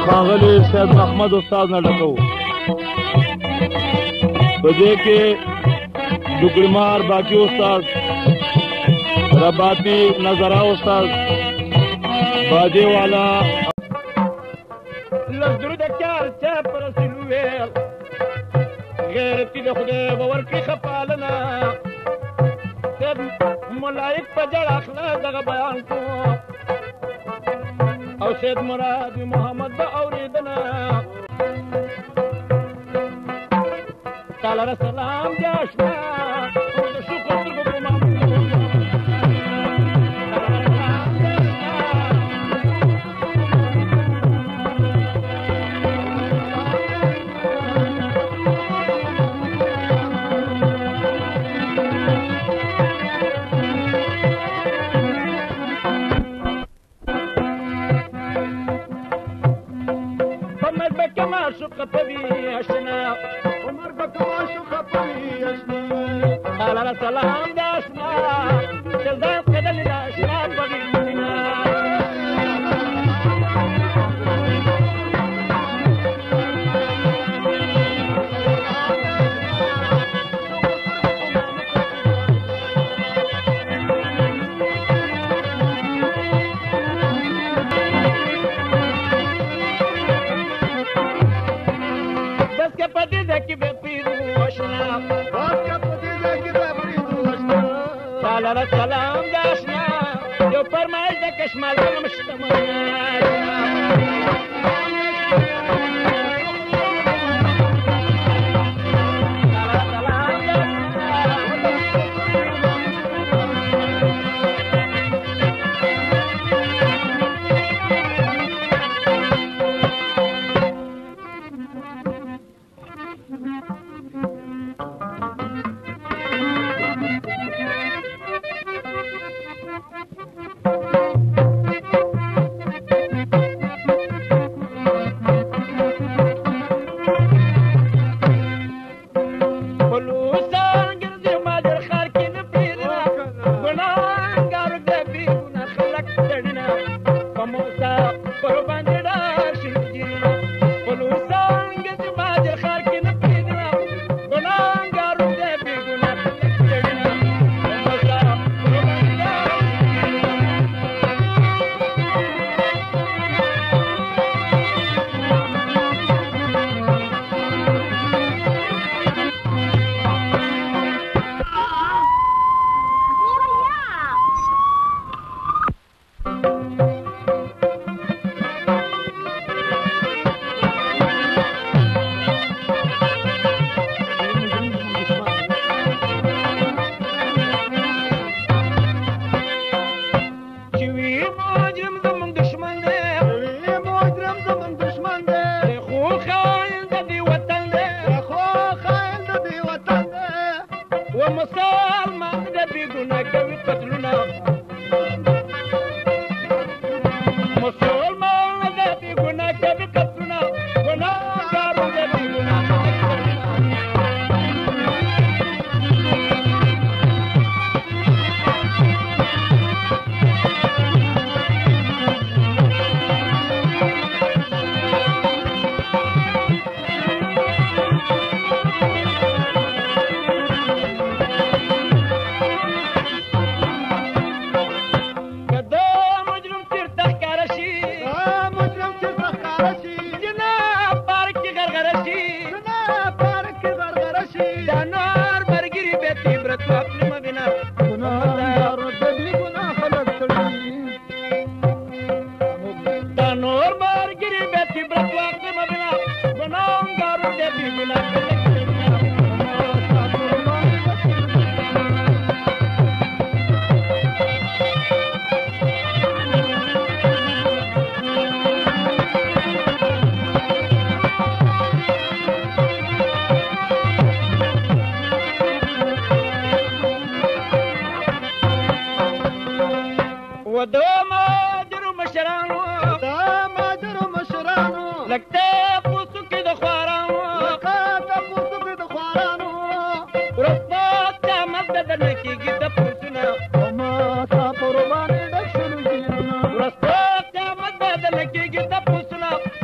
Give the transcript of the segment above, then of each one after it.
ښاغلي سید محمد استاد نه ډکوو. په دې کې ډوګړمار باقي استاد، رباطي نظرا استاد، باجې والا لزدرو د کار چا پر رسول ویل غیرتي د خدای به ورکړي خپالنه سید ملایک په جړه اخله دغه بیان کو او سید مراد محمد به اورېدنه تعالی سلام دی اشنا د شکر سترګو په محمد شوخه پوي اشنا عمر بکوا شوخه پوي اشنا تعالی سلام د اشنا جزا قدل د اشنا بغي منا تعالی سلام د اشنا یو فرمایش د کشمال د مشتمل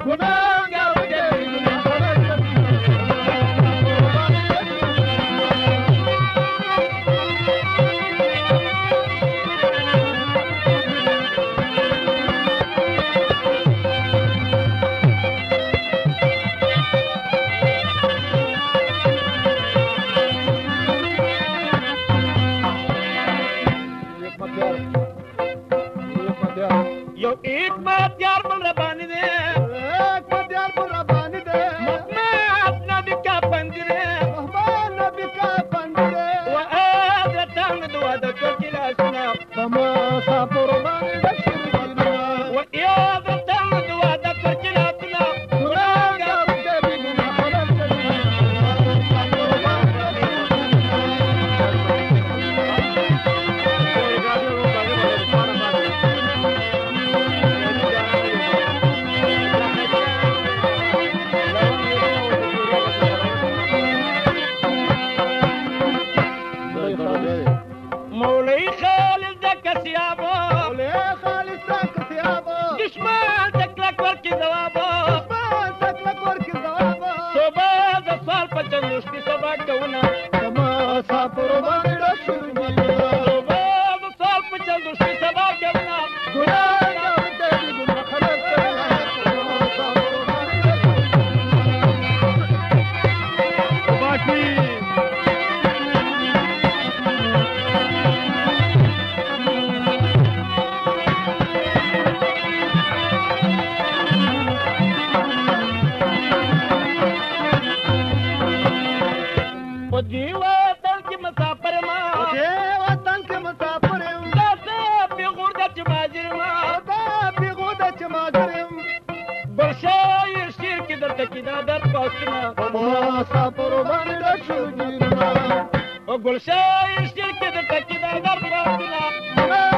Good night. ټکیدا در پاسونه ما سفر باندې شو ګیرنا او ګلشای شرکت ټکیدا در پاسونه